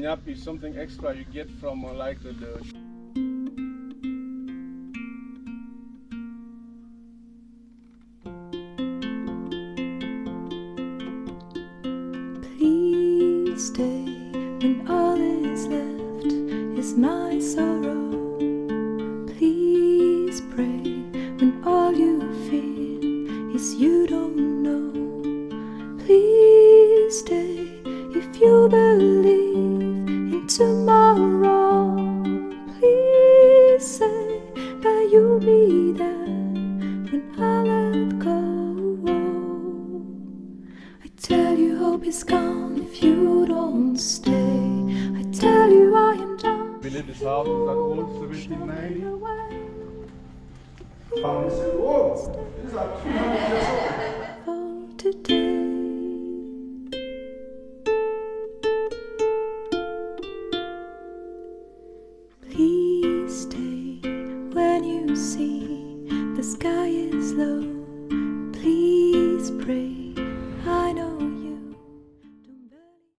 Nyap is something extra you get from like the Please stay when all is left is my sorrow. Please pray when all you feel is you don't know. Please stay if you believe in tomorrow. Please say that you'll be there when I let go. I tell you hope is gone if you don't stay. I tell you I am done. believe this house is that old, 1790. Whoa, this is like 200 years old. For today. Please stay when you see the sky is low.